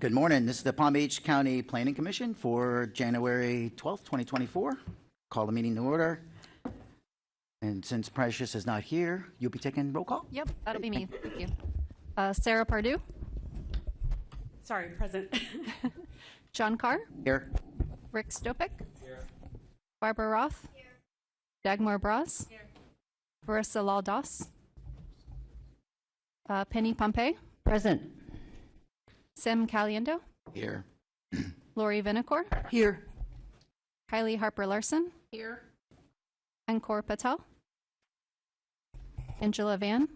Good morning. This is the Palm Beach County Planning Commission for January 12th, 2024. Call the meeting to order. And since Precious is not here, you'll be taking roll call? Yep, that'll be me. Thank you. Sarah Pardue, Sorry, present. John Carr, Here. Rick Stopik, Barbara Roth, Dagmar Bras, Marissa Laldas, Penny Pompey, Present. Sim Caliendo, Here. Lori Vinacore, Here. Kylie Harper Larson, Here. Ankur Patel, Angela Van,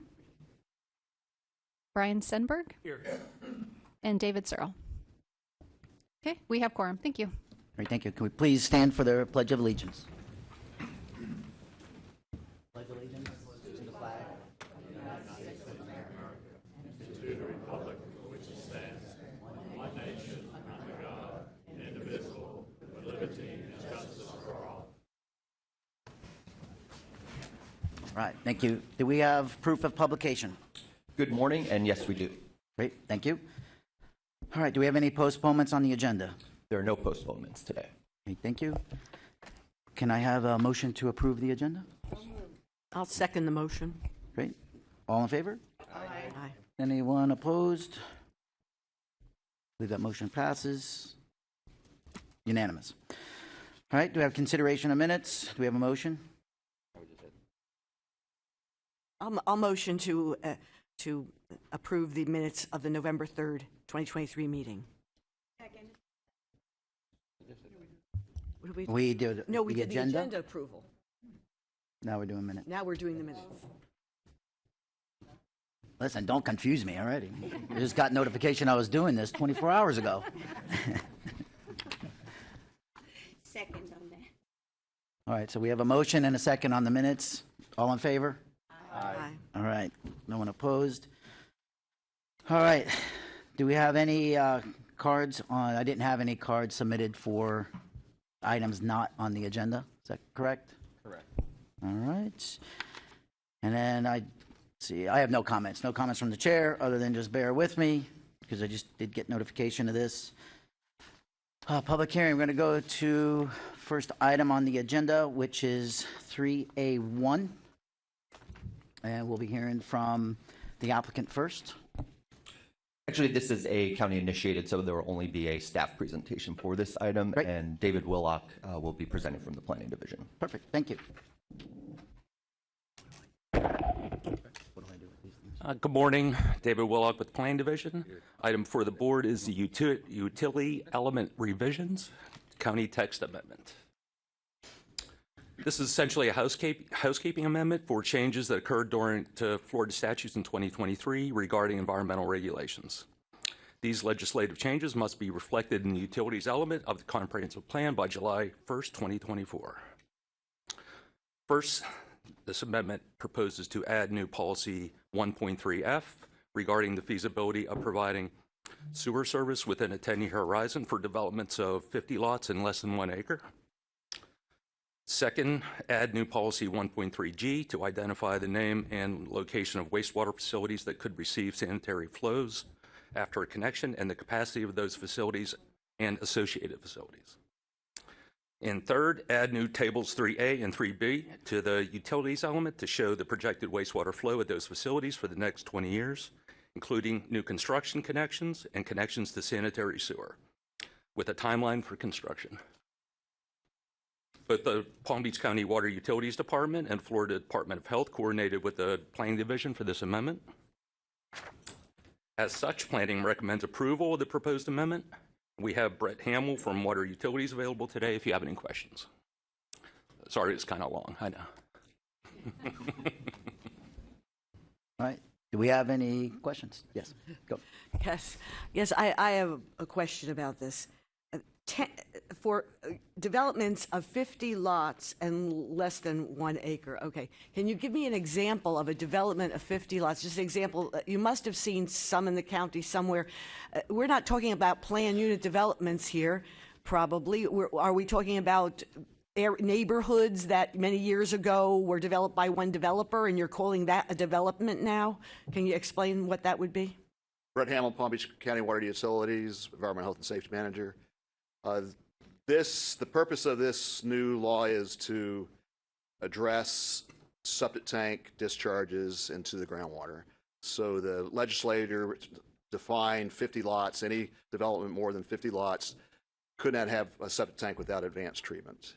Brian Stenberg, Here. and David Searle. Okay, we have quorum. Thank you. All right, thank you. Can we please stand for the Pledge of Allegiance? Pledge allegiance to the flag of the United States of America, To the republic for which it stands, one nation, under God, indivisible, with liberty and justice for all. All right, thank you. Do we have proof of publication? Good morning, and yes, we do. Great, thank you. All right, do we have any postponements on the agenda? There are no postponements today. Okay, thank you. Can I have a motion to approve the agenda? I'll second the motion. Great. All in favor? Aye. Anyone opposed? I believe that motion passes. Unanimous. All right, do we have consideration of minutes? Do we have a motion? I'll motion to approve the minutes of the November 3rd, 2023 meeting. What did We did No, we the did the agenda approval. Now we're doing minutes. Now we're doing the minutes. Listen, don't confuse me already. I just got notification I was doing this 24 hours ago. Second on that. All right, so we have a motion and a second on the minutes. All in favor? Aye. All right, no one opposed. All right, do we have any cards on? I didn't have any cards submitted for items not on the agenda. Is that correct? Correct. All right. And then I have no comments. No comments from the chair other than just bear with me because I just did get notification of this. Public hearing, we're going to go to first item on the agenda, which is 3A1. And we'll be hearing from the applicant first. Actually, this is a county-initiated, so there will only be a staff presentation for this item, Great. and David Willock will be presenting from the Planning Division. Perfect. Thank you. Good morning, David Willock with Planning Division. Item for the board is the utility element revisions, county text amendment. This is essentially a housekeeping amendment for changes that occurred during to Florida statutes in 2023 regarding environmental regulations. These legislative changes must be reflected in the utilities element of the comprehensive plan by July 1st, 2024. First, this amendment proposes to add new policy 1.3F regarding the feasibility of providing sewer service within a 10-year horizon for developments of 50 lots in less than 1 acre. Second, add new policy 1.3G to identify the name and location of wastewater facilities that could receive sanitary flows after a connection and the capacity of those facilities and associated facilities. And third, add new tables 3A and 3B to the utilities element to show the projected wastewater flow at those facilities for the next 20 years, including new construction connections and connections to sanitary sewer, with a timeline for construction. Both the Palm Beach County Water Utilities Department and Florida Department of Health coordinated with the Planning Division for this amendment. As such, Planning recommends approval of the proposed amendment. We have Brett Hamill from Water Utilities available today if you have any questions. Sorry, it's kind of long, I know. All right. Do we have any questions? Yes, go. Yes, I have a question about this. For developments of 50 lots and less than 1 acre, okay, can you give me an example of a development of 50 lots? Just an example, you must have seen some in the county somewhere. We're not talking about planned unit developments here, probably. Are we talking about neighborhoods that many years ago were developed by one developer and you're calling that a development now? Can you explain what that would be? Brett Hamill, Palm Beach County Water Utilities, Environmental Health and Safety Manager. The purpose of this new law is to address septic tank discharges into the groundwater. So the legislator defined 50 lots, any development more than 50 lots could not have a septic tank without advanced treatment.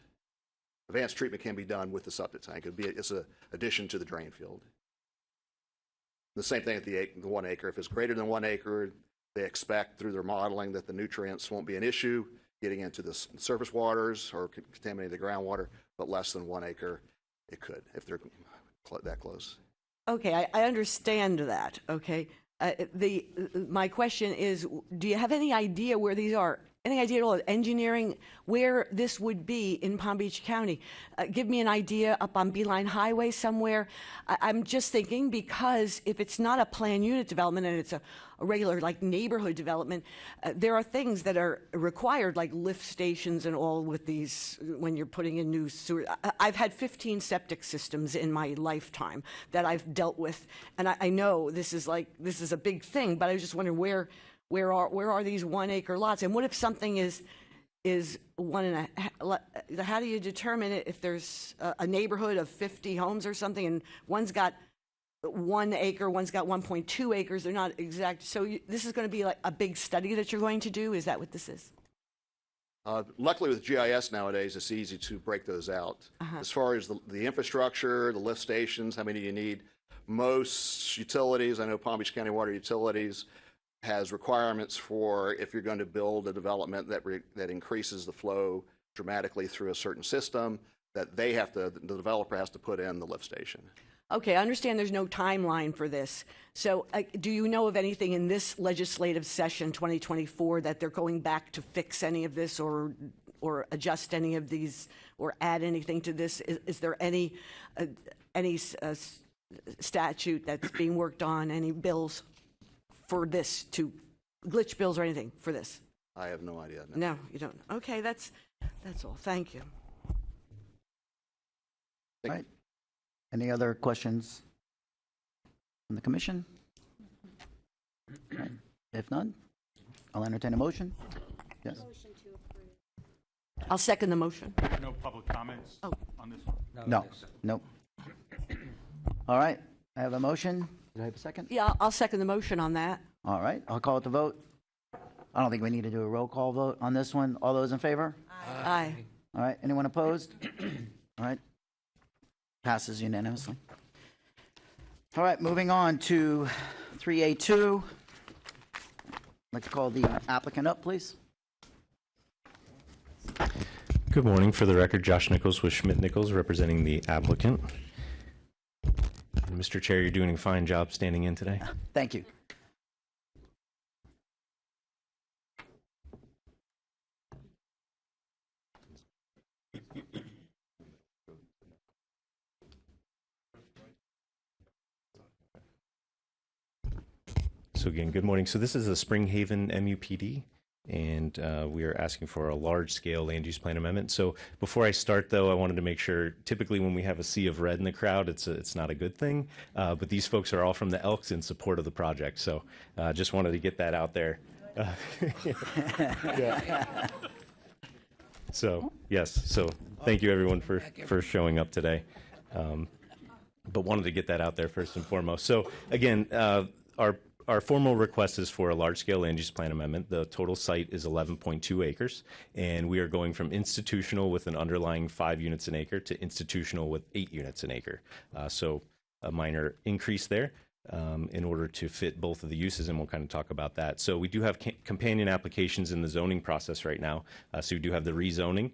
Advanced treatment can be done with the septic tank. It's an addition to the drain field. The same thing at the 1 acre. If it's greater than 1 acre, they expect through their modeling that the nutrients won't be an issue getting into the surface waters or contaminating the groundwater, but less than 1 acre, it could if they're that close. Okay, I understand that, okay? My question is, do you have any idea where these are? Any idea at all, engineering, where this would be in Palm Beach County? Give me an idea up on Beeline Highway somewhere. I'm just thinking because if it's not a planned unit development and it's a regular like neighborhood development, there are things that are required like lift stations and all with these when you're putting in new sewer. I've had 15 septic systems in my lifetime that I've dealt with, and I know this is a big thing, but I was just wondering where are these 1 acre lots? And what if something is 1.5? How do you determine it if there's a neighborhood of 50 homes or something, and one's got 1 acre, one's got 1.2 acres? They're not exact. So this is going to be like a big study that you're going to do? Is that what this is? Luckily with GIS nowadays, it's easy to break those out. As far as the infrastructure, the lift stations, how many you need, most utilities, I know Palm Beach County Water Utilities has requirements for if you're going to build a development that increases the flow dramatically through a certain system, that the developer has to put in the lift station. Okay, I understand there's no timeline for this. So do you know of anything in this legislative session, 2024, that they're going back to fix any of this or adjust any of these or add anything to this? Is there any statute that's being worked on, any bills for this, to glitch bills or anything for this? I have no idea. No, you don't. Okay, that's all. Thank you. All right. Any other questions from the commission? All right. If none, I'll entertain a motion. Yes. I'll second the motion. No public comments on this one? No. Nope. All right. I have a motion. Did I have a second? Yeah, I'll second the motion on that. All right. I'll call it the vote. I don't think we need to do a roll call vote on this one. All those in favor? Aye. All right. Anyone opposed? All right. Passes unanimously. All right. Moving on to 3A2. I'd like to call the applicant up, please. Good morning. For the record, Josh Nichols with Schmidt Nichols, representing the applicant. Mr. Chair, you're doing a fine job standing in today. Thank you. So again, good morning. So this is a Spring Haven MUPD, and we are asking for a large-scale land use plan amendment. So before I start, though, I wanted to make sure, typically when we have a sea of red in the crowd, it's not a good thing, but these folks are all from the Elks in support of the project, so just wanted to get that out there. So, yes, so thank you, everyone, for showing up today. But wanted to get that out there first and foremost. So again, our formal request is for a large-scale land use plan amendment. The total site is 11.2 acres, and we are going from institutional with an underlying 5 units an acre to institutional with 8 units an acre. So a minor increase there in order to fit both of the uses, and we'll kind of talk about that. So we do have companion applications in the zoning process right now. So we do have the rezoning.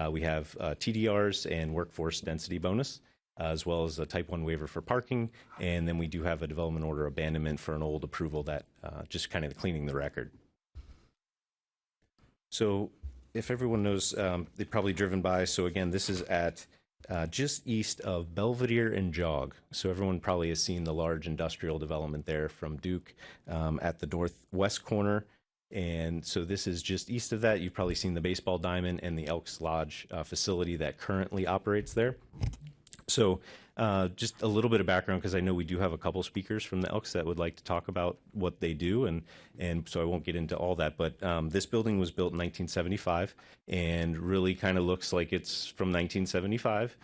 We have TDRs and workforce density bonus, as well as a type 1 waiver for parking. And then we do have a development order abandonment for an old approval that just kind of cleaning the record. So if everyone knows, they've probably driven by. So again, this is at just east of Belvedere and Jog. So everyone probably has seen the large industrial development there from Duke at the northwest corner. And so this is just east of that. You've probably seen the baseball diamond and the Elks Lodge facility that currently operates there. So Just a little bit of background, because I know we do have a couple speakers from the Elks that would like to talk about what they do, and so I won't get into all that. But this building was built in 1975, and really kind of looks like it's from 1975.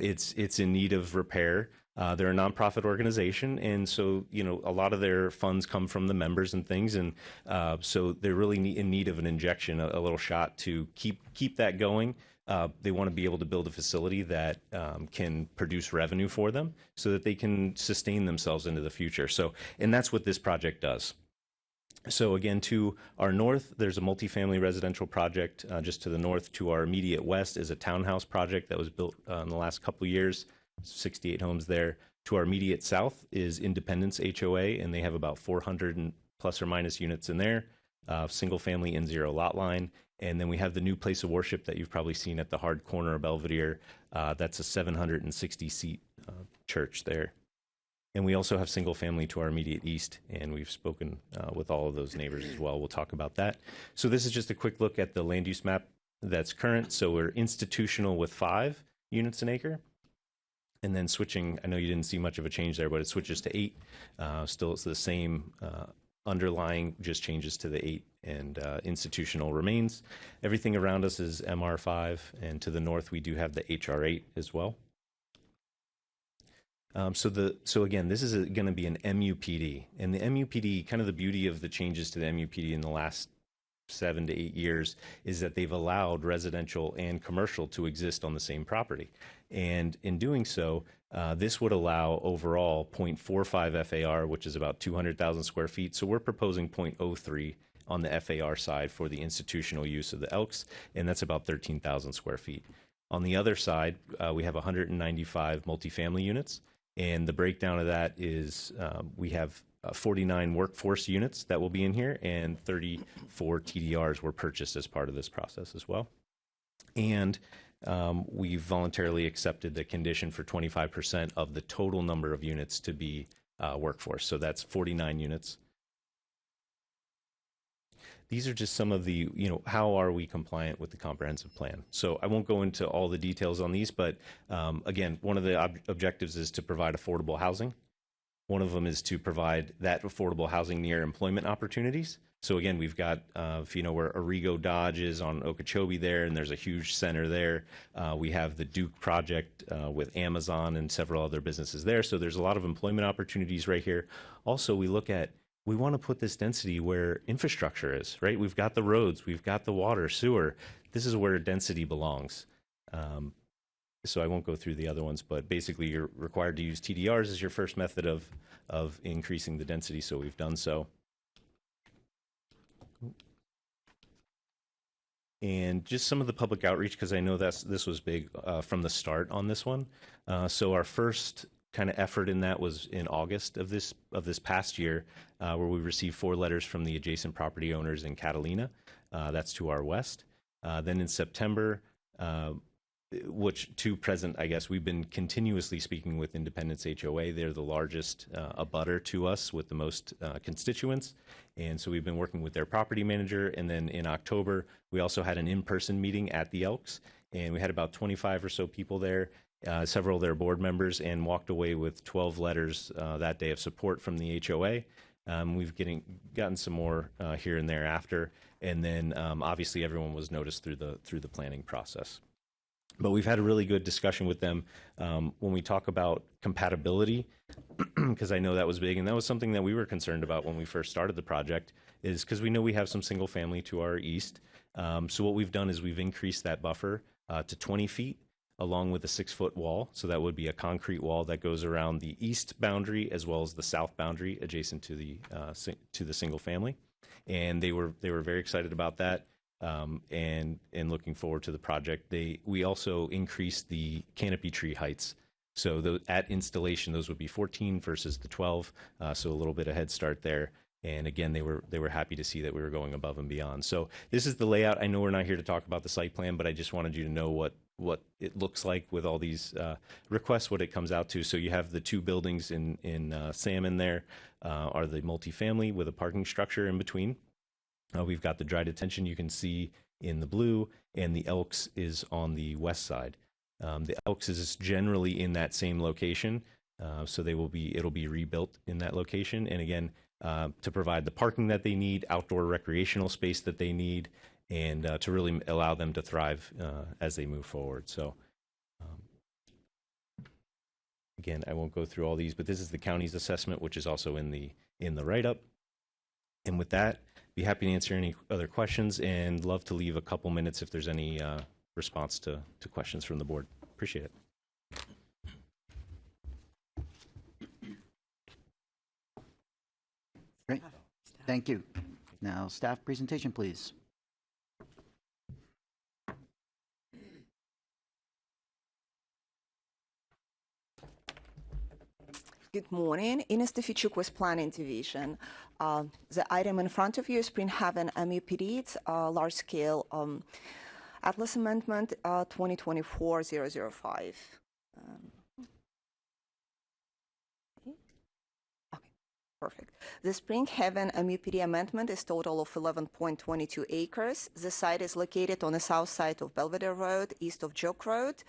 It's in need of repair. They're a nonprofit organization, and so a lot of their funds come from the members and things, and so they're really in need of an injection, a little shot to keep that going. They want to be able to build a facility that can produce revenue for them, so that they can sustain themselves into the future. So, and that's what this project does. So again, to our north, there's a multifamily residential project just to the north. To our immediate west is a townhouse project that was built in the last couple of years. 68 homes there. To our immediate south is Independence HOA, and they have about 400 and plus or minus units in there, single family in zero lot line. And then we have the new place of worship that you've probably seen at the hard corner of Belvedere. That's a 760 seat church there. And we also have single family to our immediate east, and we've spoken with all of those neighbors as well. We'll talk about that. So this is just a quick look at the land use map that's current. So we're institutional with 5 units an acre. And then switching, I know you didn't see much of a change there, but it switches to 8. Still, it's the same underlying, just changes to the 8, and institutional remains. Everything around us is MR5, and to the north we do have the HR8 as well. So again, this is going to be an MUPD, and the MUPD, kind of the beauty of the changes to the MUPD in the last 7 to 8 years is that they've allowed residential and commercial to exist on the same property. And in doing so, this would allow overall 0.45 FAR, which is about 200,000 square feet. So we're proposing 0.03 on the FAR side for the institutional use of the Elks, and that's about 13,000 square feet. On the other side, we have 195 multifamily units, and the breakdown of that is we have 49 workforce units that will be in here, and 34 TDRs were purchased as part of this process as well. And we've voluntarily accepted the condition for 25% of the total number of units to be workforce. So that's 49 units. These are just some of the, how are we compliant with the comprehensive plan? So I won't go into all the details on these, but again, one of the objectives is to provide affordable housing. One of them is to provide that affordable housing near employment opportunities. So again, we've got, if you know where Arrigo Dodge is on Okeechobee there, and there's a huge center there. We have the Duke project with Amazon and several other businesses there. So there's a lot of employment opportunities right here. Also, we want to put this density where infrastructure is, right? We've got the roads, we've got the water, sewer. This is where density belongs. So I won't go through the other ones, but basically you're required to use TDRs as your first method of increasing the density, so we've done so. And just some of the public outreach, because I know this was big from the start on this one. So our first kind of effort in that was in August of this past year, where we received 4 letters from the adjacent property owners in Catalina. That's to our west. Then in September, which to present, I guess, we've been continuously speaking with Independence HOA. They're the largest abutter to us with the most constituents. And so we've been working with their property manager. And then in October, we also had an in-person meeting at the Elks. And we had about 25 or so people there, several of their board members, and walked away with 12 letters that day of support from the HOA. We've gotten some more here and there after. And then obviously everyone was noticed through the planning process. But we've had a really good discussion with them when we talk about compatibility, because I know that was big, and that was something that we were concerned about when we first started the project, is because we know we have some single family to our east. So what we've done is we've increased that buffer to 20 feet along with a 6-foot wall. So that would be a concrete wall that goes around the east boundary as well as the south boundary adjacent to the single family. And they were very excited about that. And looking forward to the project. We also increased the canopy tree heights. So at installation, those would be 14 versus the 12. So a little bit of head start there. And again, they were happy to see that we were going above and beyond. So this is the layout. I know we're not here to talk about the site plan, but I just wanted you to know what it looks like with all these requests, what it comes out to. So you have the 2 buildings in Salmon there are the multifamily with a parking structure in between. We've got the dry detention you can see in the blue, and the Elks is on the west side. The Elks is generally in that same location, so it'll be rebuilt in that location. And again, to provide the parking that they need, outdoor recreational space that they need, and to really allow them to thrive as they move forward. So, again, I won't go through all these, but this is the county's assessment, which is also in the write-up. And with that, be happy to answer any other questions, and love to leave a couple minutes if there's any response to questions from the board. Appreciate it. Great. Thank you. Now, staff presentation, please. Good morning. Ines Stefichuk, Planning Division. The item in front of you is Springhaven MUPD. It's a large-scale Atlas Amendment 2024-005. Perfect. The Springhaven MUPD amendment is total of 11.22 acres. The site is located on the south side of Belvedere Road, east of Joke Road.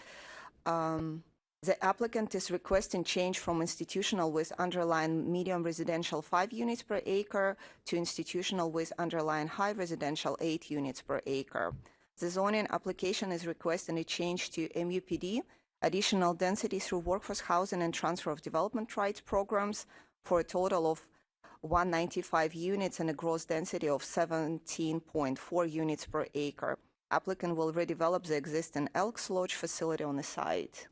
The applicant is requesting change from institutional with underlying medium residential 5 units per acre to institutional with underlying high residential 8 units per acre. The zoning application is requesting a change to MUPD, additional density through workforce housing and transfer of development rights programs for a total of 195 units and a gross density of 17.4 units per acre. Applicant will redevelop the existing Elks Lodge facility on the site.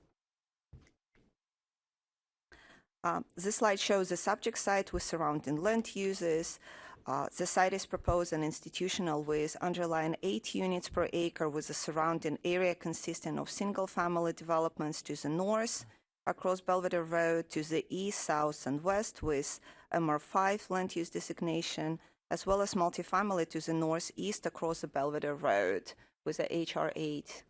This slide shows the subject site with surrounding land uses. The site is proposed an institutional with underlying 8 units per acre with a surrounding area consisting of single-family developments to the north across Belvedere Road, to the east, south, and west with MR5 land use designation, as well as multifamily to the northeast across the Belvedere Road with a HR8.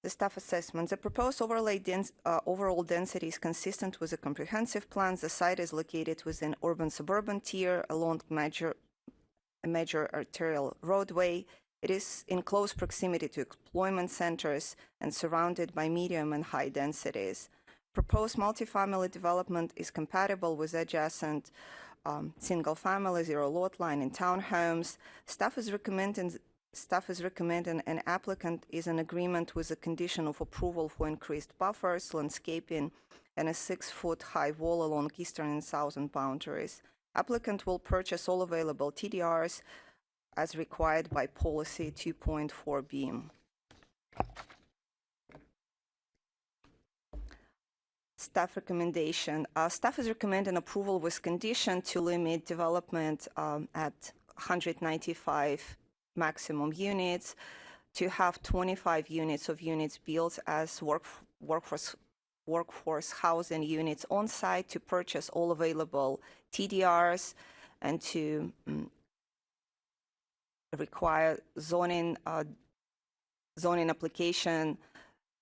The staff assessment. The proposed overall density is consistent with the comprehensive plan. The site is located within urban-suburban tier along a major arterial roadway. It is in close proximity to employment centers and surrounded by medium and high densities. Proposed multifamily development is compatible with adjacent single-family zero-lot line and townhomes. Staff is recommending an applicant is in agreement with the condition of approval for increased buffers, landscaping, and a 6-foot high wall along eastern and southern boundaries. Applicant will purchase all available TDRs as required by policy 2.4b. Staff recommendation. Staff is recommending approval with condition to limit development at 195 maximum units, to have 25 units of units built as workforce housing units on site, to purchase all available TDRs, and to require zoning application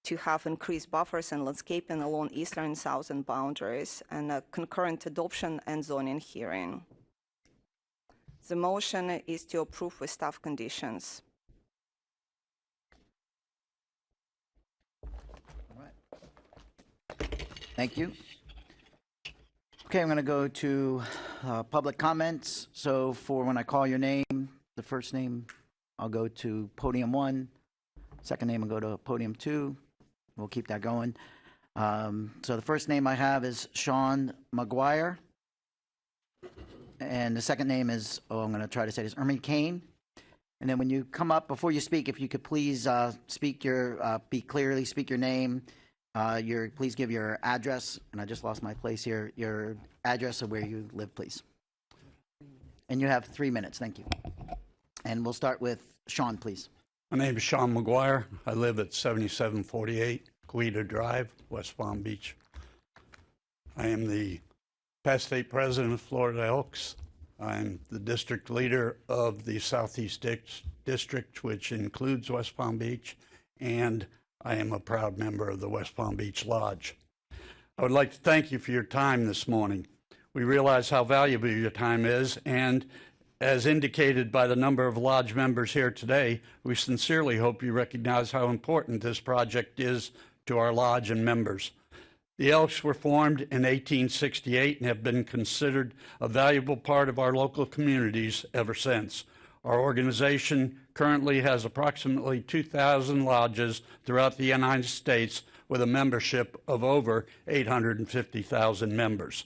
to have increased buffers and landscaping along eastern and southern boundaries, and a concurrent adoption and zoning hearing. The motion is to approve with staff conditions. All right. Thank you. Okay, I'm going to go to public comments. So for when I call your name, the first name, I'll go to podium 1. Second name, I'll go to podium 2. We'll keep that going. So the first name I have is Sean McGuire. And the second name is, I'm going to try to say this, Ermin Kane. And then when you come up, before you speak, if you could please speak your name, please give your address, and I just lost my place here, your address of where you live, please. And you have 3 minutes, thank you. And we'll start with Sean, please. My name is Sean McGuire. I live at 7748 Guida Drive, West Palm Beach. I am the past state president of Florida Elks. I'm the district leader of the Southeast District, which includes West Palm Beach, and I am a proud member of the West Palm Beach Lodge. I would like to thank you for your time this morning. We realize how valuable your time is, and As indicated by the number of lodge members here today, we sincerely hope you recognize how important this project is to our lodge and members. The Elks were formed in 1868 and have been considered a valuable part of our local communities ever since. Our organization currently has approximately 2,000 lodges throughout the United States with a membership of over 850,000 members.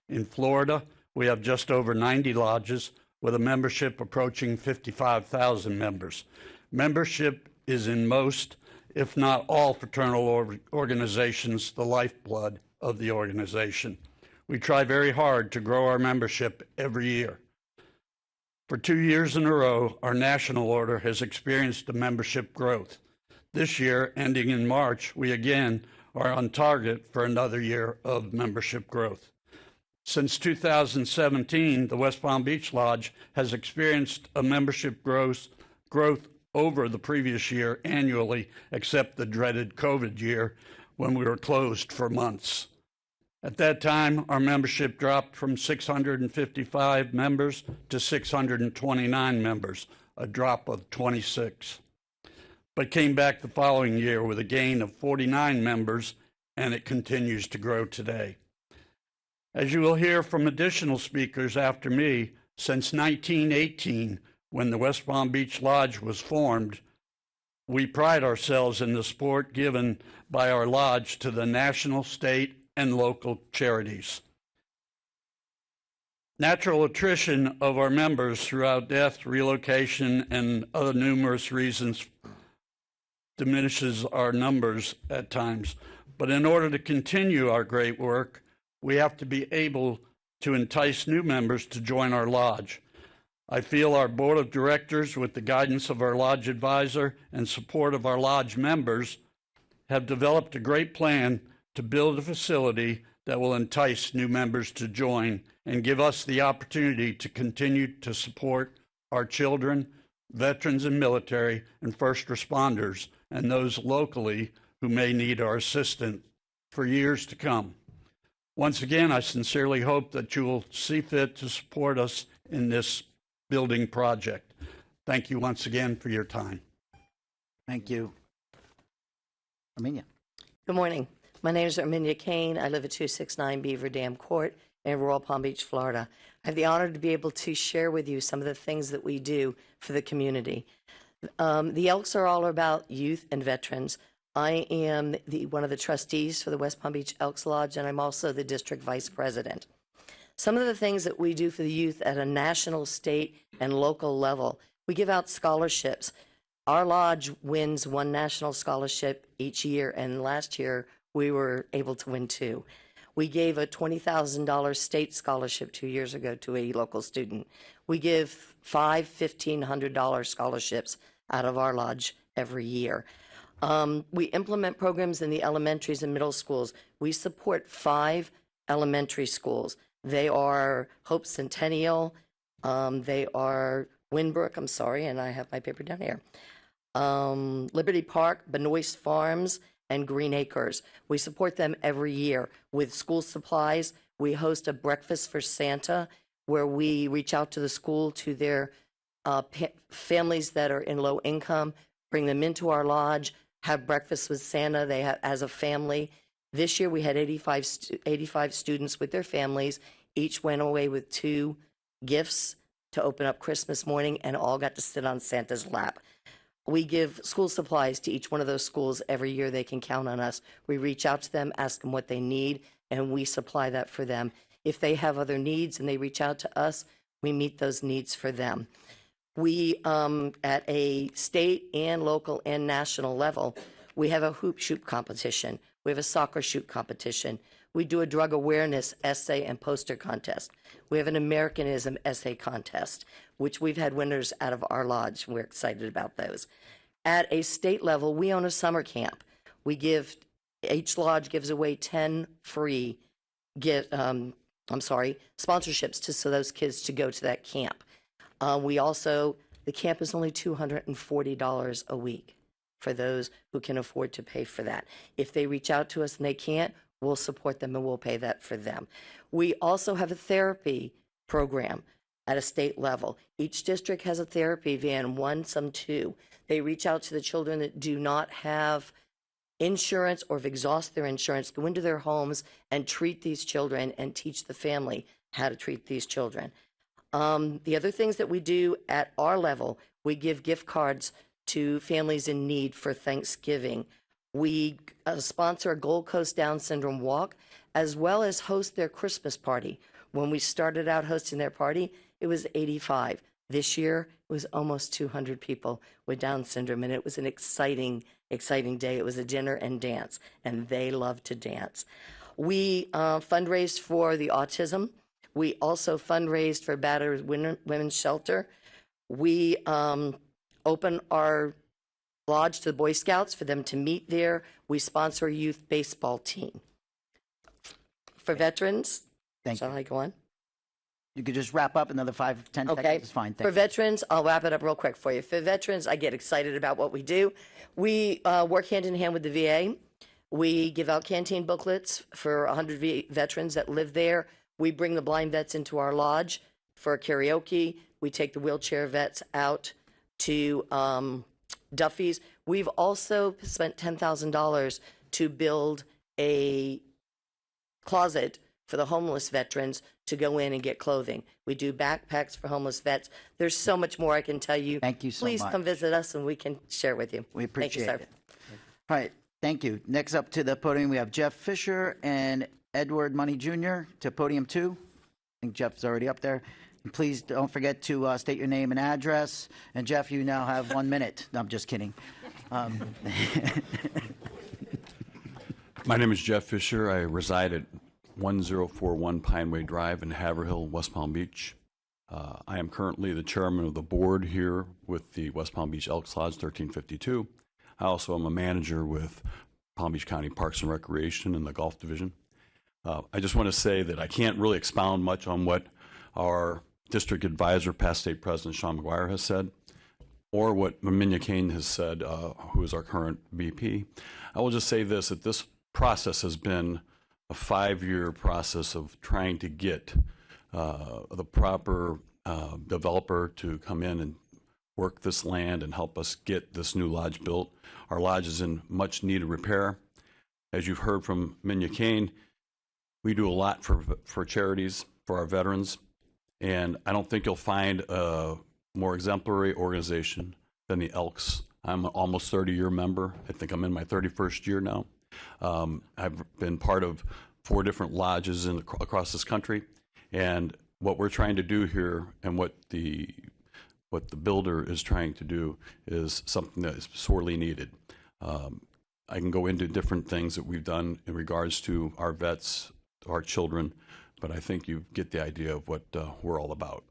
In Florida, we have just over 90 lodges with a membership approaching 55,000 members. Membership is in most, if not all, fraternal organizations the lifeblood of the organization. We try very hard to grow our membership every year. For 2 years in a row, our national order has experienced a membership growth. This year, ending in March, we again are on target for another year of membership growth. Since 2017, the West Palm Beach Lodge has experienced a membership growth over the previous year annually, except the dreaded COVID year when we were closed for months. At that time, our membership dropped from 655 members to 629 members, a drop of 26, but came back the following year with a gain of 49 members, and it continues to grow today. As you will hear from additional speakers after me, since 1918, when the West Palm Beach Lodge was formed, we pride ourselves in the support given by our lodge to the national, state, and local charities. Natural attrition of our members throughout death, relocation, and other numerous reasons diminishes our numbers at times. But in order to continue our great work, we have to be able to entice new members to join our lodge. I feel our board of directors, with the guidance of our lodge advisor and support of our lodge members, have developed a great plan to build a facility that will entice new members to join and give us the opportunity to continue to support our children, veterans and military, and first responders, and those locally who may need our assistance for years to come. Once again, I sincerely hope that you will see fit to support us in this building project. Thank you once again for your time. Thank you. Armenia. Good morning. My name is Arminia Kane. I live at 269 Beaver Dam Court in Royal Palm Beach, Florida. I have the honor to be able to share with you some of the things that we do for the community. The Elks are all about youth and veterans. I am one of the trustees for the West Palm Beach Elks Lodge, and I'm also the district vice president. Some of the things that we do for the youth at a national, state, and local level, we give out scholarships. Our lodge wins one national scholarship each year, and last year we were able to win 2. We gave a $20,000 state scholarship 2 years ago to a local student. We give 5 $1,500 scholarships out of our lodge every year. We implement programs in the elementaries and middle schools. We support 5 elementary schools. They are Hope Centennial, they are Winbrook, I'm sorry, and I have my paper down here, Liberty Park, Benoist Farms, and Green Acres. We support them every year with school supplies. We host a breakfast for Santa where we reach out to the school, to their families that are in low income, bring them into our lodge, have breakfast with Santa as a family. This year we had 85 students with their families. Each went away with 2 gifts to open up Christmas morning, and all got to sit on Santa's lap. We give school supplies to each one of those schools every year. They can count on us. We reach out to them, ask them what they need, and we supply that for them. If they have other needs and they reach out to us, we meet those needs for them. We, at a state and local and national level, we have a hoop shoot competition. We have a soccer shoot competition. We do a drug awareness essay and poster contest. We have an Americanism essay contest, which we've had winners out of our lodge. We're excited about those. At a state level, we own a summer camp. Each lodge gives away 10 free sponsorships so those kids to go to that camp. The camp is only $240 a week for those who can afford to pay for that. If they reach out to us and they can't, we'll support them and we'll pay that for them. We also have a therapy program. at a state level. Each district has a therapy van, one, some two. They reach out to the children that do not have insurance or have exhausted their insurance, go into their homes and treat these children and teach the family how to treat these children. The other things that we do at our level, we give gift cards to families in need for Thanksgiving. We sponsor a Gold Coast Down Syndrome walk, as well as host their Christmas party. When we started out hosting their party, it was 85. This year, it was almost 200 people with Down syndrome, and it was an exciting day. It was a dinner and dance, and they love to dance. We fundraised for the autism. We also fundraised for battered women's shelter. We open our lodge to the Boy Scouts for them to meet there. We sponsor a youth baseball team. For veterans, shall I go on? You could just wrap up another 5, 10 Okay. seconds. It's fine. For veterans, I'll wrap it up real quick for you. For veterans, I get excited about what we do. We work hand in hand with the VA. We give out canteen booklets for 100 veterans that live there. We bring the blind vets into our lodge for karaoke. We take the wheelchair vets out to Duffy's. We've also spent $10,000 to build a closet for the homeless veterans to go in and get clothing. We do backpacks for homeless vets. There's so much more I can tell you. Thank you so Please much. come visit us and we can share with you. We appreciate Thank you, it. All right. Thank you. Next up to the podium, we have Jeff Fisher and Edward Money Jr. to podium 2. I think Jeff's already up there. And please don't forget to state your name and address. And Jeff, you now have 1 minute. No, I'm just kidding. My name is Jeff Fisher. I reside at 1041 Pineway Drive in Haverhill, West Palm Beach. I am currently the chairman of the board here with the West Palm Beach Elks Lodge 1352. I also am a manager with Palm Beach County Parks and Recreation in the golf division. I just want to say that I can't really expound much on what our district advisor, past state president Sean McGuire, has said, or what Minya Kane has said, who is our current VP. I will just say this, that this process has been a 5-year process of trying to get the proper developer to come in and work this land and help us get this new lodge built. Our lodge is in much needed repair. As you've heard from Minya Kane, we do a lot for charities, for our veterans, and I don't think you'll find a more exemplary organization than the Elks. I'm an almost 30-year member. I think I'm in my 31st year now. I've been part of 4 different lodges across this country, and what we're trying to do here and what the builder is trying to do is something that is sorely needed. I can go into different things that we've done in regards to our vets, our children, but I think you get the idea of what we're all about.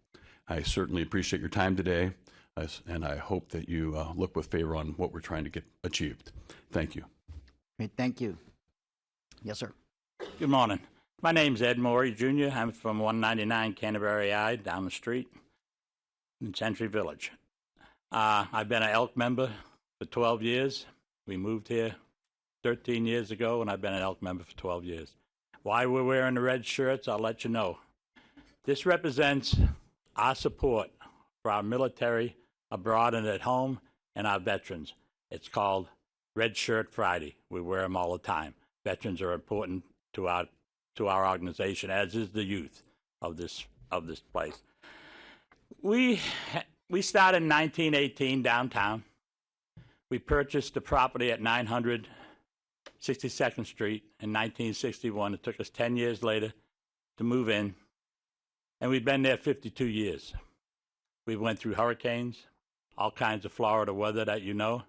I certainly appreciate your time today, and I hope that you look with favor on what we're trying to get achieved. Thank you. Great. Thank you. Yes, sir. Good morning. My name's Ed Morey, Jr. I'm from 199 Canterbury Ave, down the street in Century Village. I've been an Elk member for 12 years. We moved here 13 years ago, and I've been an Elk member for 12 years. Why we're wearing the red shirts, I'll let you know. This represents our support for our military abroad and at home and our veterans. It's called Red Shirt Friday. We wear them all the time. Veterans are important to our organization, as is the youth of this place. We started in 1918 downtown. We purchased the property at 900 62nd Street in 1961. It took us 10 years later to move in, and we've been there 52 years. We went through hurricanes, all kinds of Florida weather that you know,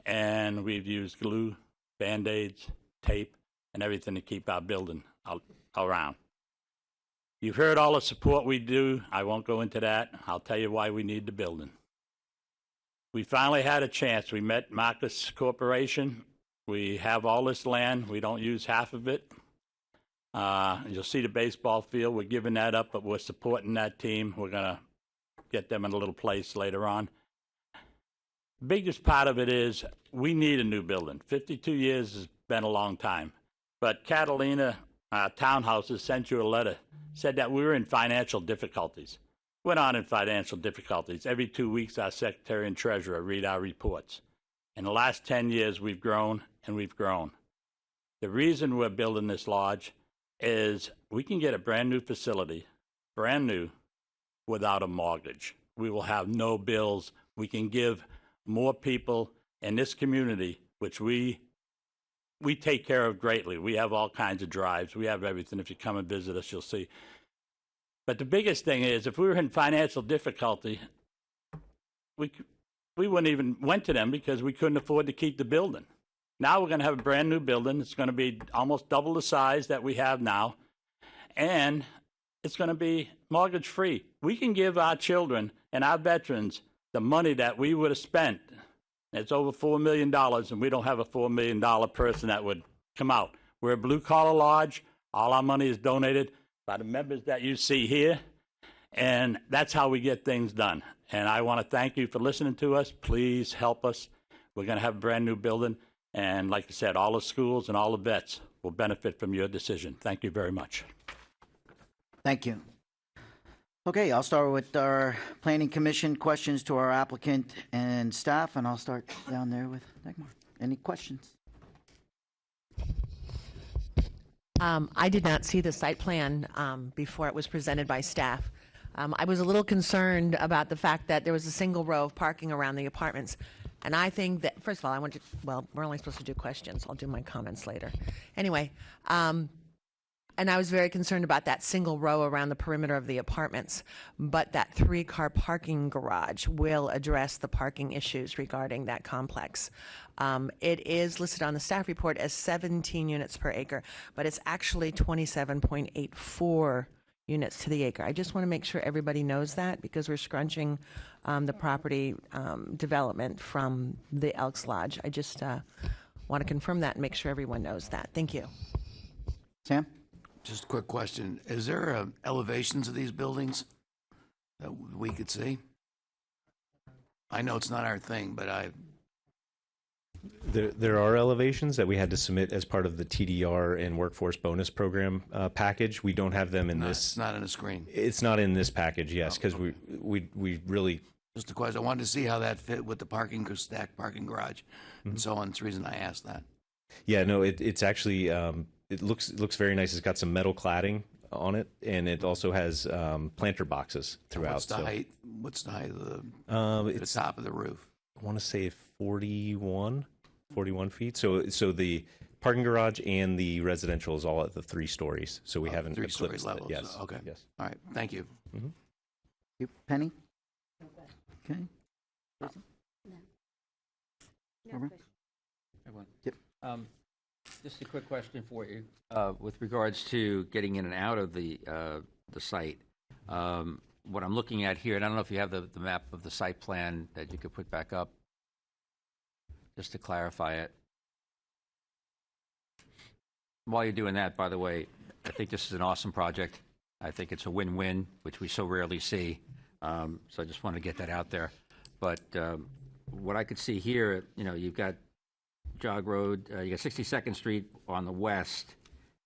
and we've used glue, Band-Aids, tape, and everything to keep our building around. You've heard all the support we do. I won't go into that. I'll tell you why we need the building. We finally had a chance. We met Marcus Corporation. We have all this land. We don't use half of it. You'll see the baseball field. We're giving that up, but we're supporting that team. We're going to get them in a little place later on. The biggest part of it is we need a new building. 52 years has been a long time. But Catalina Townhouses sent you a letter, said that we were in financial difficulties. we're not in financial difficulties. Every 2 weeks, our secretary and treasurer read our reports. In the last 10 years, we've grown and we've grown. The reason we're building this lodge is we can get a brand new facility, brand new, without a mortgage. We will have no bills. We can give more people in this community, which we take care of greatly. We have all kinds of drives. We have everything. If you come and visit us, you'll see. But the biggest thing is, if we were in financial difficulty, we wouldn't even went to them because we couldn't afford to keep the building. Now we're going to have a brand new building. It's going to be almost double the size that we have now, and it's going to be mortgage free. We can give our children and our veterans the money that we would have spent. It's over $4 million, and we don't have a $4 million person that would come out. We're a blue-collar lodge. All our money is donated by the members that you see here, and that's how we get things done. And I want to thank you for listening to us. Please help us. We're going to have a brand-new building, and like I said, all the schools and all the vets will benefit from your decision. Thank you very much. Thank you. Okay, I'll start with our Planning Commission questions to our applicant and staff, and I'll start down there with Dagmar. Any questions? I did not see the site plan before it was presented by staff. I was a little concerned about the fact that there was a single row of parking around the apartments. And I think that, first of all, we're only supposed to do questions. I'll do my comments later. Anyway, and I was very concerned about that single row around the perimeter of the apartments. But that 3-car parking garage will address the parking issues regarding that complex. It is listed on the staff report as 17 units per acre, but it's actually 27.84 units to the acre. I just want to make sure everybody knows that because we're scrunching the property development from the Elks Lodge. I just want to confirm that and make sure everyone knows that. Thank you. Sam? Just a quick question. Is there elevations of these buildings that we could see? I know it's not our thing, but There are elevations that we had to submit as part of the TDR and workforce bonus program package. We don't have them in this. It's not on the screen. It's not in this package, yes, because we really. Just a question. I wanted to see how that fit with the stacked parking garage and so on. That's the reason I asked that. Yeah, no, it's actually it looks very nice. It's got some metal cladding on it, and it also has planter boxes throughout. What's the height? What's the height of the top of the roof? I want to say 41 feet. So the parking garage and the residential is all at the 3 stories. So we haven't 3-story eclipsed levels. it. Yes. Okay. Yes. All right. Thank you. Mm-hmm. You, Penny? Okay. No. Yep. Just a quick question for you with regards to getting in and out of the site. What I'm looking at here, and I don't know if you have the map of the site plan that you could put back up, just to clarify it. While you're doing that, by the way, I think this is an awesome project. I think it's a win-win, which we so rarely see. So I just wanted to get that out there. But what I could see here, you've got Jog Road, you got 62nd Street on the west,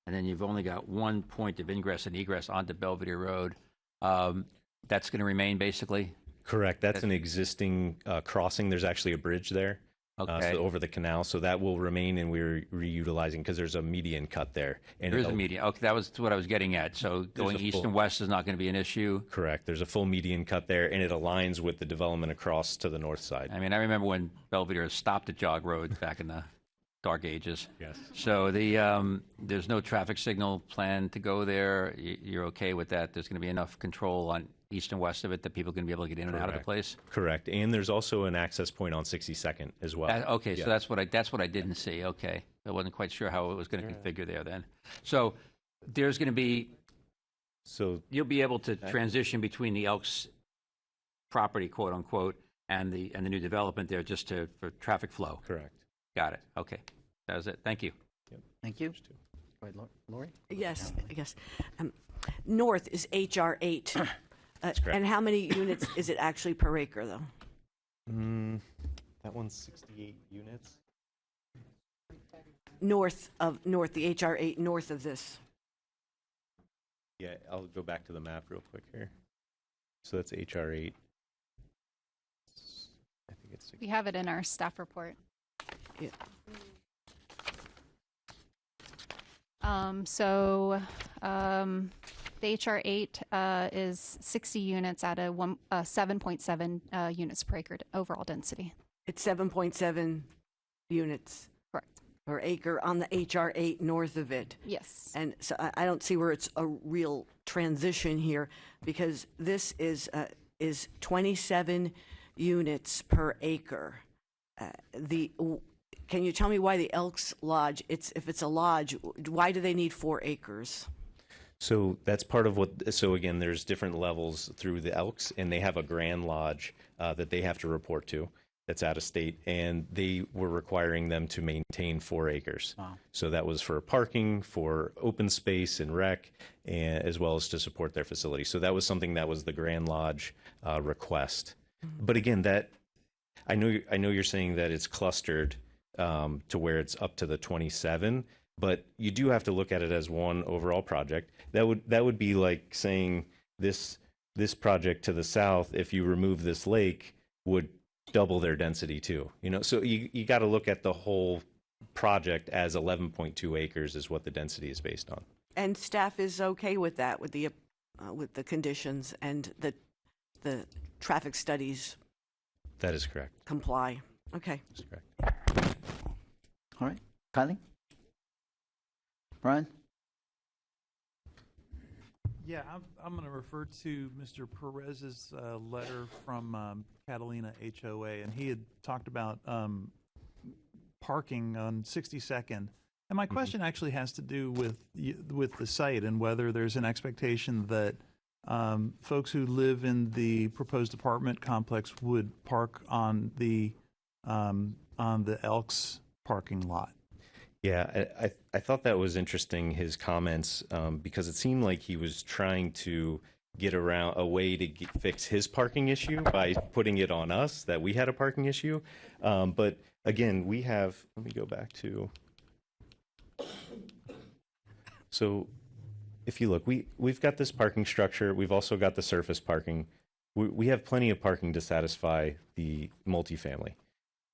and then you've only got one point of ingress and egress onto Belvedere Road. That's going to remain basically? Correct. That's an existing crossing. There's actually a bridge there. Okay. So over the canal, so that will remain, and we're reutilizing because there's a median cut there. And there is a median. Okay, that was what I was getting at. So going east and west is not going to be an issue. Correct. There's a full median cut there, and it aligns with the development across to the north side. I mean, I remember when Belvedere stopped at Jog Road back in the dark ages. Yes. So there's no traffic signal planned to go there. You're okay with that? There's going to be enough control on east and west of it that people are going to be able to get in and out of the place? Correct. And there's also an access point on 62nd as well. Okay, yeah. So that's what I didn't see. Okay. I wasn't quite sure how it was going to configure there then. So there's going to be, you'll be able to transition between the Elks property, quote unquote, and the new development there just for traffic flow. Correct. Got it. Okay. That was it. Thank you. Yep. Thank you. Go ahead, Lori. Yes. North is HR 8. That's correct. And how many units is it actually per acre, though? That one's 68 units. North, the HR 8 north of this. Yeah, I'll go back to the map real quick here. So that's HR 8. I think it's We have it in our staff report. Yeah. The HR 8 is 60 units at a 7.7 units per acre overall density. It's 7.7 units. Correct. Per acre on the HR 8 north of it. Yes. And so I don't see where it's a real transition here, because this is 27 units per acre. Can you tell me why the Elks Lodge, if it's a lodge, why do they need 4 acres? So that's part of what, so again, there's different levels through the Elks, and they have a Grand Lodge that they have to report to that's out of state, and they were requiring them to maintain 4 acres. Wow. So that was for parking, for open space and rec, and as well as to support their facility. So that was something that was the Grand Lodge request. But again, that I know you're saying that it's clustered to where it's up to the 27, but you do have to look at it as one overall project. That would be like saying this project to the south, if you remove this lake, would double their density too. So you got to look at the whole project as 11.2 acres is what the density is based on. And staff is okay with that, with the conditions and the traffic studies That is correct. comply. Okay. That's correct. All right. Kylie? Brian? Yeah, I'm going to refer to Mr. Perez's letter from Catalina HOA, and he had talked about parking on 62nd. And my question actually has to do with the site and whether there's an expectation that folks who live in the proposed apartment complex would park on the Elks parking lot. Yeah, I thought that was interesting, his comments, because it seemed like he was trying to get around a way to fix his parking issue by putting it on us that we had a parking issue. But again, we have, let me go back to, so if you look, we've got this parking structure. We've also got the surface parking. We have plenty of parking to satisfy the multifamily.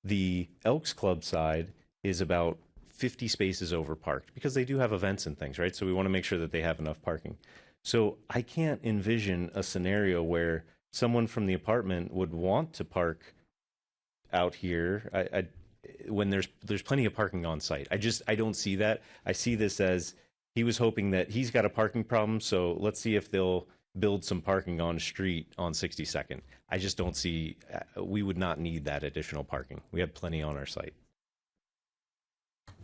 The Elks Club side is about 50 spaces overparked because they do have events and things, right? So we want to make sure that they have enough parking. So I can't envision a scenario where someone from the apartment would want to park out here when there's plenty of parking on site. I don't see that. I see this as he was hoping that he's got a parking problem, so let's see if they'll build some parking on street on 62nd. I just don't see, we would not need that additional parking. We have plenty on our site.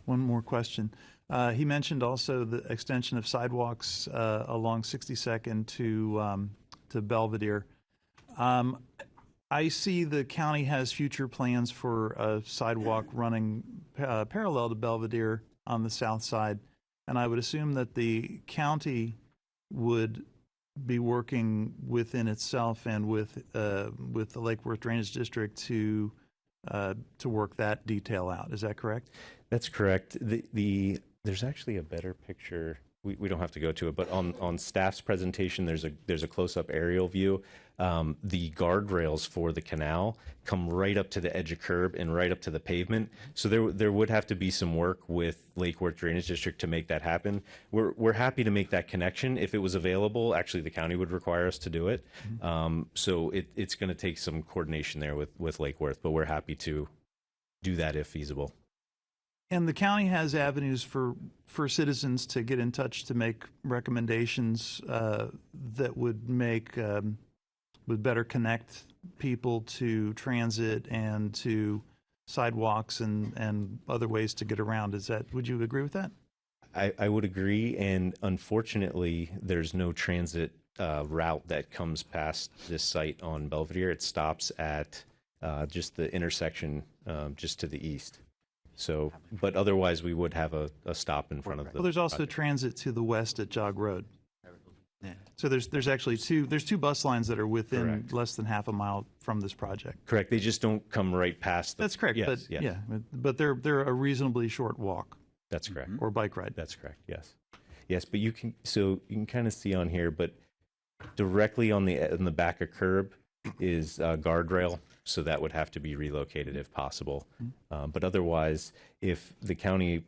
One more question. He mentioned also the extension of sidewalks along 62nd to Belvedere. I see the county has future plans for a sidewalk running parallel to Belvedere on the south side, and I would assume that the county would be working within itself and with the Lake Worth Drainage District to work that detail out. Is that correct? That's correct. There's actually a better picture. We don't have to go to it, but on staff's presentation, there's a close-up aerial view. The guardrails for the canal come right up to the edge of curb and right up to the pavement. So there would have to be some work with Lake Worth Drainage District to make that happen. We're happy to make that connection if it was available. Actually, the county would require us to do it. So it's going to take some coordination there with Lake Worth, but we're happy to do that if feasible. And the county has avenues for citizens to get in touch to make recommendations that would better connect people to transit and to sidewalks and other ways to get around. Would you agree with that? I would agree, and unfortunately, there's no transit route that comes past this site on Belvedere. It stops at just the intersection just to the east. So, but otherwise, we would have a stop in front of the. Well, there's also transit to the west at Jog Road. Yeah. So there's actually two bus lines that are within less than half a mile from this project. Correct. They just don't come right past. That's correct. Yes, but yes. yeah, but they're a reasonably short walk. That's correct. Or bike ride. That's correct. Yes. Yes, but you can kind of see on here, but Directly on the back of curb is guardrail, so that would have to be relocated if possible. But otherwise, if the county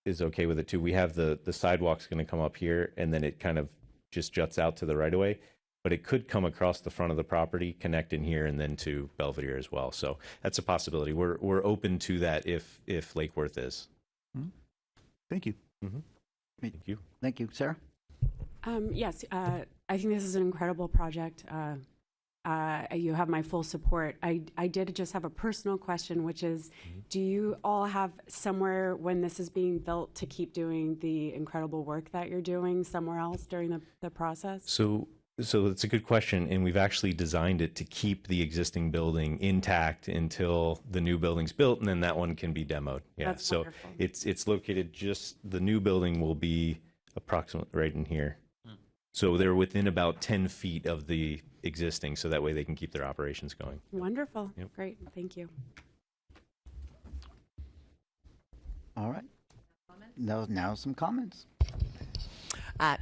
is okay with it too, we have the sidewalk's going to come up here, and then it kind of just juts out to the right of way. But it could come across the front of the property, connect in here, and then to Belvedere as well. So that's a possibility. We're open to that if Lake Worth is. Thank you. Thank you. Thank you. Sarah? Yes, I think this is an incredible project. You have my full support. I did just have a personal question, which is, do you all have somewhere when this is being built to keep doing the incredible work that you're doing somewhere else during the process? So it's a good question, and we've actually designed it to keep the existing building intact until the new building's built, and then that one can be demoed. Yeah, That's so wonderful. it's located the new building will be approximately right in here. So they're within about 10 feet of the existing, so that way they can keep their operations going. Wonderful. Yep. Great. Thank you. All right. Now some comments.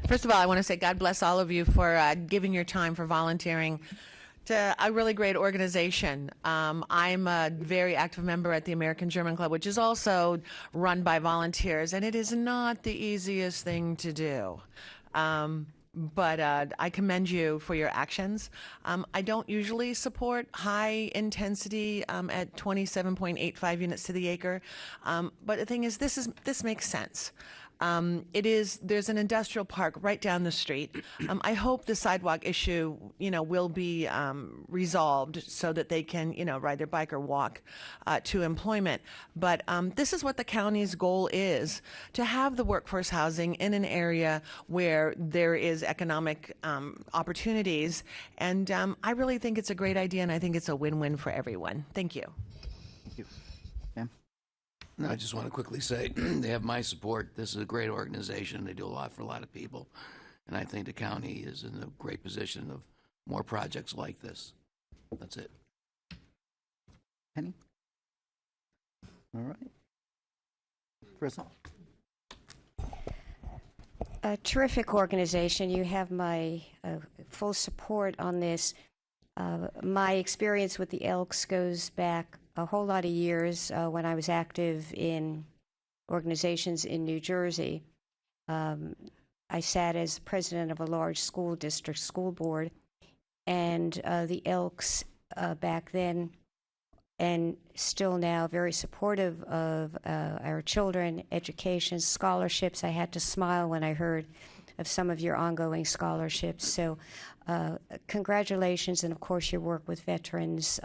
First of all, I want to say God bless all of you for giving your time for volunteering to a really great organization. I'm a very active member at the American German Club, which is also run by volunteers, and it is not the easiest thing to do. But I commend you for your actions. I don't usually support high intensity at 27.85 units to the acre. But the thing is, this makes sense. There's an industrial park right down the street. I hope the sidewalk issue, will be resolved so that they can, ride their bike or walk to employment. But this is what the county's goal is, to have the workforce housing in an area where there is economic opportunities. And I really think it's a great idea, and I think it's a win-win for everyone. Thank you. Thank you. Sam? No, I just want to quickly say they have my support. This is a great organization. They do a lot for a lot of people. And I think the county is in a great position of more projects like this. That's it. Penny? All right. Carissa? A terrific organization. You have my full support on this. My experience with the Elks goes back a whole lot of years when I was active in organizations in New Jersey. I sat as president of a large school district school board, and the Elks back then and still now very supportive of our children, education, scholarships. I had to smile when I heard of some of your ongoing scholarships. So congratulations, and of course your work with veterans.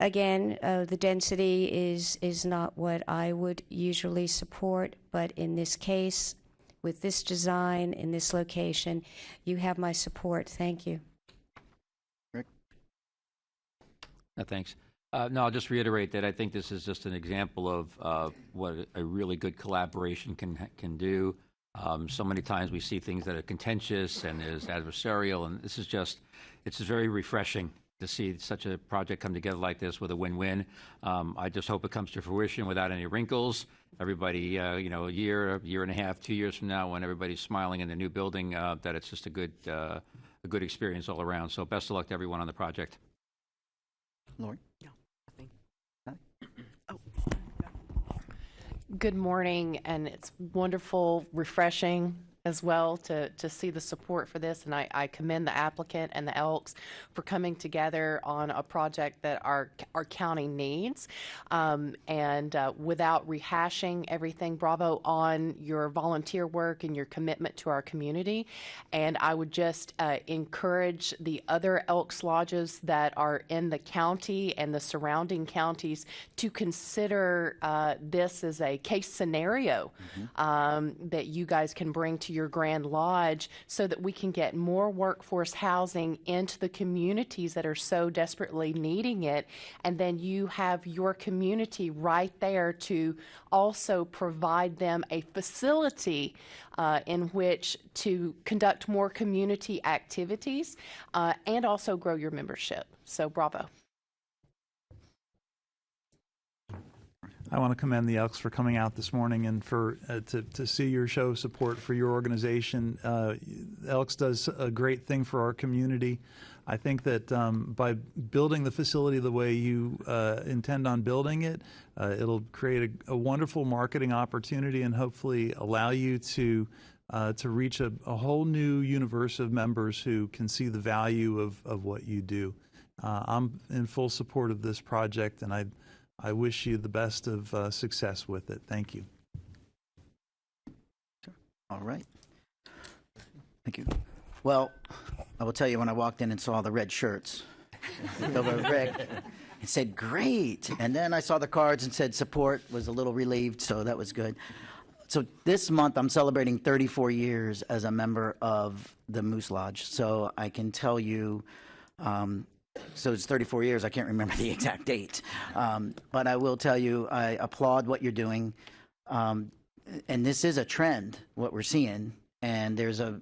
Again, the density is not what I would usually support, but in this case, with this design, in this location, you have my support. Thank you. Rick? No, thanks. No, I'll just reiterate that I think this is just an example of what a really good collaboration can do. So many times we see things that are contentious and is adversarial, and this is it's very refreshing to see such a project come together like this with a win-win. I just hope it comes to fruition without any wrinkles. Everybody, a year and a half, 2 years from now, when everybody's smiling in the new building, that it's just a good experience all around. So best of luck to everyone on the project. Lori? Good morning, and it's wonderful, refreshing as well to see the support for this, and I commend the applicant and the Elks for coming together on a project that our county needs. And without rehashing everything, bravo on your volunteer work and your commitment to our community. And I would just encourage the other Elks lodges that are in the county and the surrounding counties to consider this as a case scenario that you guys can bring to your Grand Lodge, so that we can get more workforce housing into the communities that are so desperately needing it. And then you have your community right there to also provide them a facility in which to conduct more community activities and also grow your membership. So bravo. I want to commend the Elks for coming out this morning and for to see your show of support for your organization. Elks does a great thing for our community. I think that by building the facility the way you intend on building it, it'll create a wonderful marketing opportunity and hopefully allow you to reach a whole new universe of members who can see the value of what you do. I'm in full support of this project, and I wish you the best of success with it. Thank you. All right. Thank you. Well, I will tell you, when I walked in and saw the red shirts, over Rick, it said, great. And then I saw the cards and said support, was a little relieved, so that was good. So this month, I'm celebrating 34 years as a member of the Moose Lodge. So I can tell you, so it's 34 years. I can't remember the exact date. But I will tell you, I applaud what you're doing. And this is a trend, what we're seeing. And there's a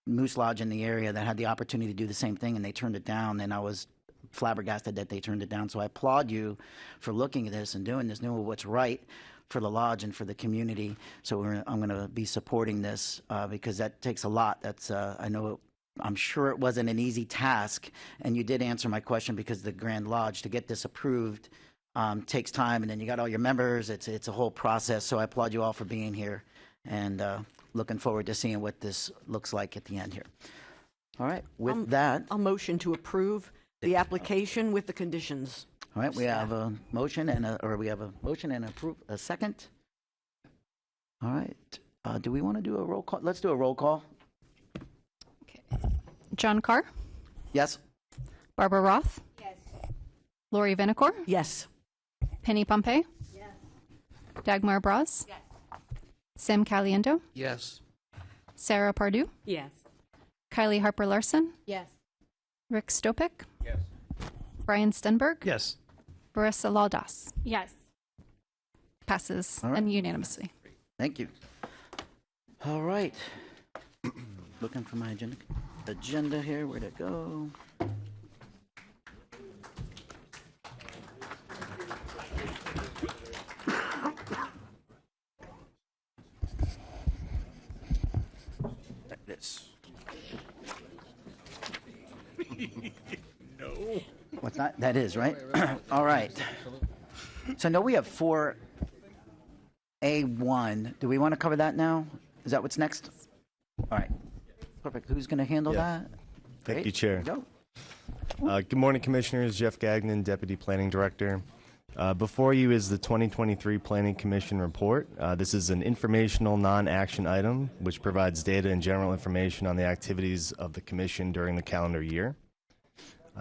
Moose Lodge in the area that had the opportunity to do the same thing, and they turned it down. And I was flabbergasted that they turned it down. So I applaud you for looking at this and doing this, knowing what's right for the lodge and for the community. So I'm going to be supporting this because that takes a lot. That's I'm sure it wasn't an easy task, and you did answer my question because the Grand Lodge, to get this approved, takes time, and then you got all your members. It's a whole process. So I applaud you all for being here, and looking forward to seeing what this looks like at the end here. All right. With that, I'll motion to approve the application with the conditions. all right, we have a motion and a second. All right. Do we want to do a roll call? Let's do a roll call. John Carr, Yes. Barbara Roth, Yes. Lori Vinicor, Yes. Penny Pompey, Yes. Dagmar Braz, Yes. Sam Caliendo, Yes. Sarah Pardue, Yes. Kylie Harper Larson, Yes. Rick Stopik, Yes. Brian Stenberg, Yes. Marissa Laudas. Yes. Passes All right. and unanimously. Thank you. All right. Looking for my agenda here. Where'd it go? There it is. No. What's that? That is, right? All right. So no, we have 4A1. Do we want to cover that now? Is that what's next? All right. Perfect. Who's going to handle that? Thank Great. you, Chair. Go. Good morning, Commissioners. Jeff Gagnon, Deputy Planning Director. Before you is the 2023 Planning Commission report. This is an informational non-action item which provides data and general information on the activities of the Commission during the calendar year.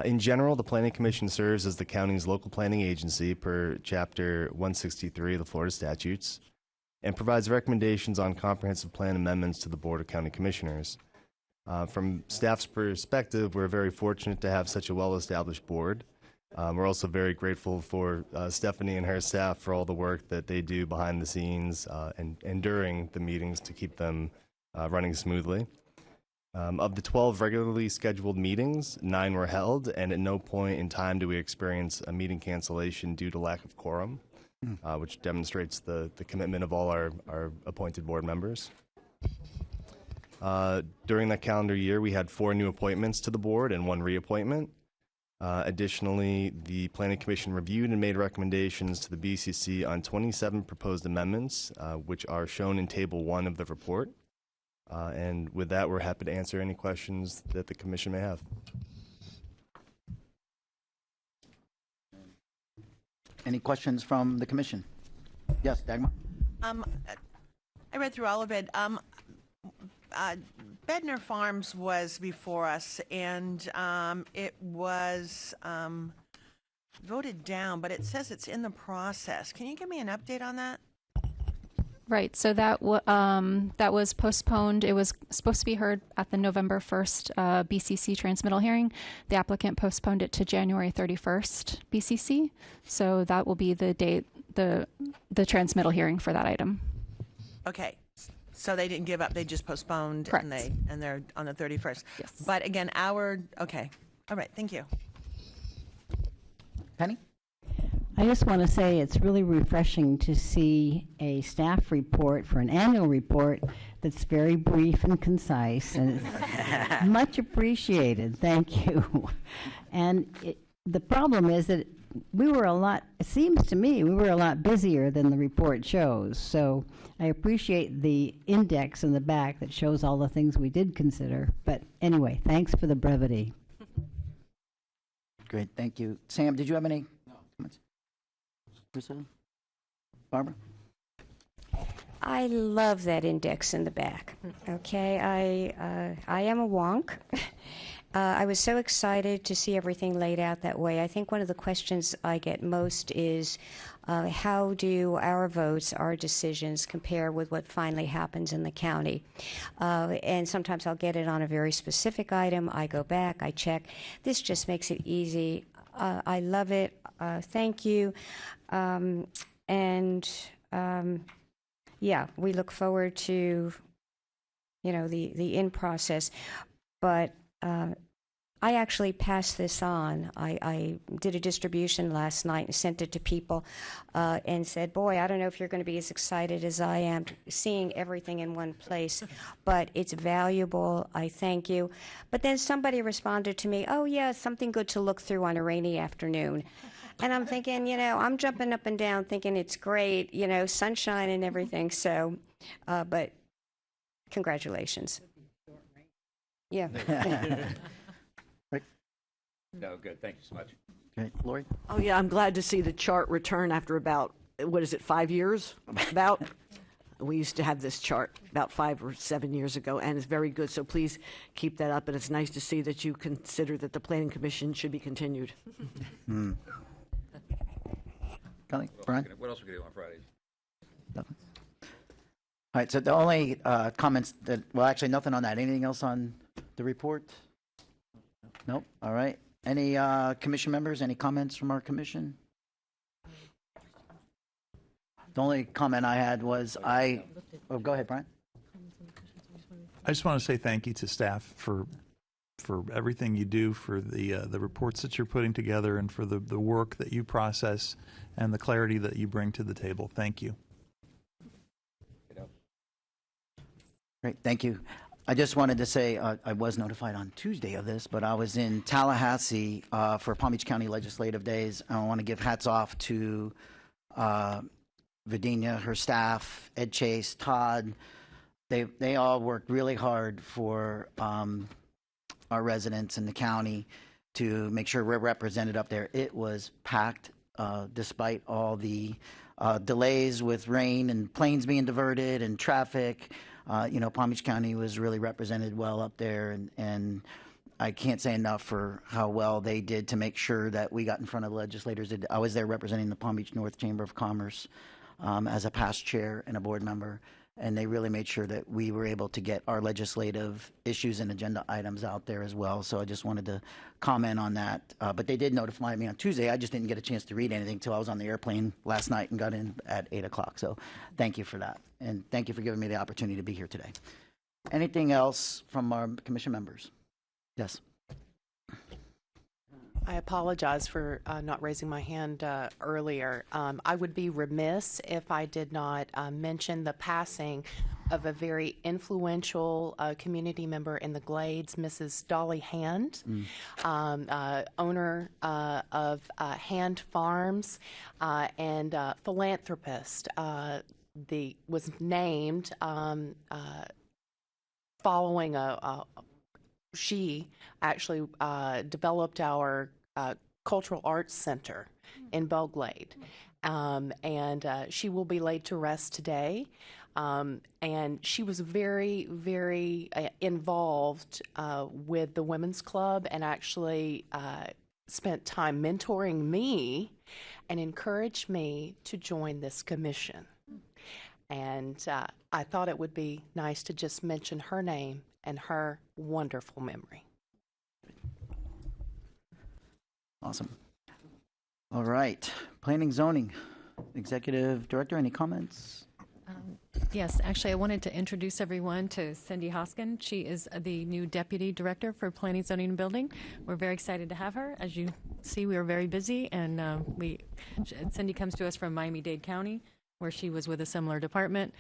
In general, the Planning Commission serves as the county's local planning agency per Chapter 163 of the Florida Statutes and provides recommendations on comprehensive plan amendments to the Board of County Commissioners. From staff's perspective, we're very fortunate to have such a well-established board. We're also very grateful for Stephanie and her staff for all the work that they do behind the scenes and during the meetings to keep them running smoothly. Of the 12 regularly scheduled meetings, 9 were held, and at no point in time do we experience a meeting cancellation due to lack of quorum, which demonstrates the commitment of all our appointed board members. During that calendar year, we had 4 new appointments to the board and 1 reappointment. Additionally, the Planning Commission reviewed and made recommendations to the BCC on 27 proposed amendments, which are shown in Table 1 of the report. And with that, we're happy to answer any questions that the Commission may have. Any questions from the Commission? Yes, Dagmar? I read through all of it. Bedner Farms was before us, and it was voted down, but it says it's in the process. Can you give me an update on that? Right. So that was postponed. It was supposed to be heard at the November 1st BCC transmittal hearing. The applicant postponed it to January 31st BCC. So that will be the date, the transmittal hearing for that item. Okay. So they didn't give up. They just postponed. Correct. And they're on the 31st. Yes. But again, okay. All right. Thank you. Penny? I just want to say it's really refreshing to see a staff report for an annual report that's very brief and concise, and it's much appreciated. Thank you. And the problem is that it seems to me, we were a lot busier than the report shows. So I appreciate the index in the back that shows all the things we did consider. But anyway, thanks for the brevity. Great, thank you. Sam, did you have any comments? Priscilla? Barbara? I love that index in the back. Okay, I am a wonk. I was so excited to see everything laid out that way. I think one of the questions I get most is how do our votes, our decisions compare with what finally happens in the county? And sometimes I'll get it on a very specific item. I go back, I check. This just makes it easy. I love it. Thank you. Yeah, we look forward to, the in process. But I actually passed this on. I did a distribution last night and sent it to people and said, boy, I don't know if you're going to be as excited as I am seeing everything in one place, but it's valuable. I thank you. But then somebody responded to me, oh, yeah, something good to look through on a rainy afternoon. And I'm thinking, I'm jumping up and down thinking it's great, sunshine and everything. So, but congratulations. Yeah. No, good. Thank you so much. Great. Lori? Oh, yeah, I'm glad to see the chart return after about, 5 years? About? We used to have this chart about 5 or 7 years ago, and it's very good. So please keep that up. And it's nice to see that you consider that the Planning Commission should be continued. Kelly? Brian? What else are we going to do on Fridays? Nothing. All right, so the only comments actually nothing on that. Anything else on the report? Nope. All right. Any commission members, any comments from our commission? The only comment I had was go ahead, Brian. I just want to say thank you to staff for everything you do, for the reports that you're putting together, and for the work that you process and the clarity that you bring to the table. Thank you. Great, thank you. I just wanted to say I was notified on Tuesday of this, but I was in Tallahassee for Palm Beach County Legislative Days. I want to give hats off to Virginia, her staff, Ed Chase, Todd. They all worked really hard for our residents in the county to make sure we're represented up there. It was packed despite all the delays with rain and planes being diverted and traffic. Palm Beach County was really represented well up there, and I can't say enough for how well they did to make sure that we got in front of legislators. I was there representing the Palm Beach North Chamber of Commerce as a past chair and a board member, and they really made sure that we were able to get our legislative issues and agenda items out there as well. So I just wanted to comment on that. But they did notify me on Tuesday. I just didn't get a chance to read anything until I was on the airplane last night and got in at 8 o'clock. So thank you for that. And thank you for giving me the opportunity to be here today. Anything else from our commission members? Yes. I apologize for not raising my hand earlier. I would be remiss if I did not mention the passing of a very influential community member in the Glades, Mrs. Dolly Hand, owner of Hand Farms and philanthropist. Was named following she actually developed our Cultural Arts Center in Belle Glade. And she will be laid to rest today. And she was very, very involved with the Women's Club, and actually spent time mentoring me and encouraged me to join this commission. And I thought it would be nice to just mention her name and her wonderful memory. Awesome. All right. Planning Zoning. Executive Director, any comments? Yes, actually, I wanted to introduce everyone to Cindy Hoskin. She is the new Deputy Director for Planning, Zoning, and Building. We're very excited to have her. As you see, we are very busy, and Cindy comes to us from Miami-Dade County, where she was with a similar department.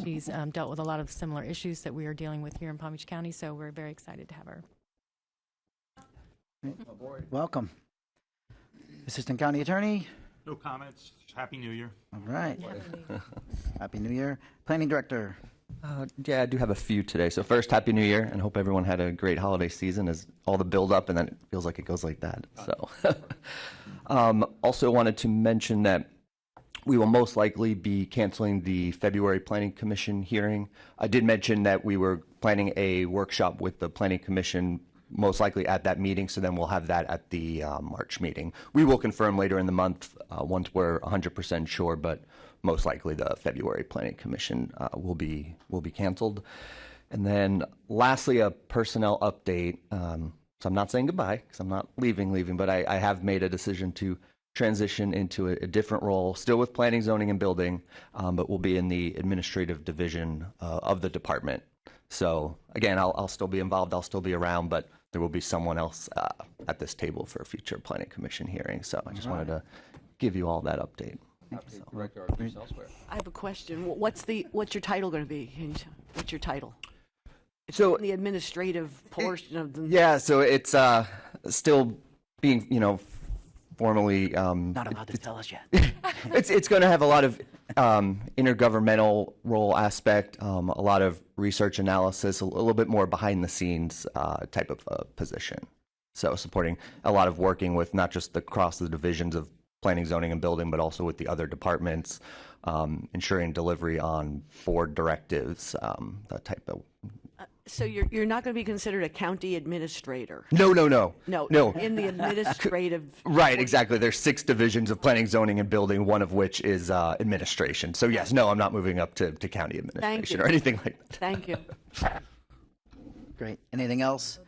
She's dealt with a lot of similar issues that we are dealing with here in Palm Beach County, so we're very excited to have her. Welcome. Assistant County Attorney. No comments. Happy New Year. All right. Happy New Year. Planning Director. Yeah, I do have a few today. So first, Happy New Year, and hope everyone had a great holiday season as all the build up, and then it feels like it goes like that. So also wanted to mention that we will most likely be canceling the February Planning Commission hearing. I did mention that we were planning a workshop with the Planning Commission most likely at that meeting, so then we'll have that at the March meeting. We will confirm later in the month once we're 100% sure, but most likely the February Planning Commission will be canceled. And then lastly, a personnel update. So I'm not saying goodbye because I'm not leaving, but I have made a decision to transition into a different role, still with planning, zoning, and building, but will be in the administrative division of the department. So again, I'll still be involved, I'll still be around, but there will be someone else at this table for a future planning commission hearing. So I just wanted to give you all that update. I have a question. What's your title going to be? What's your title? It's So- in the administrative portion of the. Yeah, so it's still being, formally. Not allowed to tell us yet. It's going to have a lot of intergovernmental role aspect, a lot of research analysis, a little bit more behind the scenes type of position. So supporting a lot of working with not just across the divisions of planning, zoning, and building, but also with the other departments, ensuring delivery on board directives, that type of. So you're not going to be considered a county administrator? No. No. In the administrative. Right, exactly. There's 6 divisions of planning, zoning, and building, one of which is administration. So yes, no, I'm not moving up to county administration or anything like that. Thank you. Great. Anything else?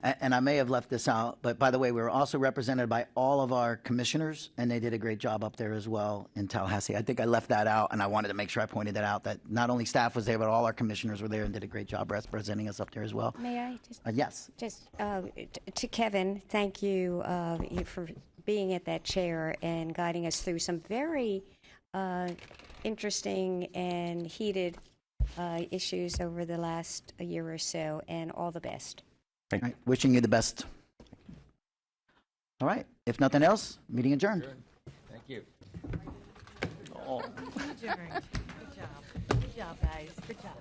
And I may have left this out, but by the way, we were also represented by all of our commissioners, and they did a great job up there as well in Tallahassee. I think I left that out, and I wanted to make sure I pointed that out, that not only staff was there, but all our commissioners were there and did a great job representing us up there as well. May I just? Yes. Just to Kevin, thank you for being at that chair and guiding us through some very interesting and heated issues over the last year or so, and all the best. All right. Wishing you the best. All right. If nothing else, meeting adjourned. Thank you. Adjourned. Good job. Good job, guys. Good job.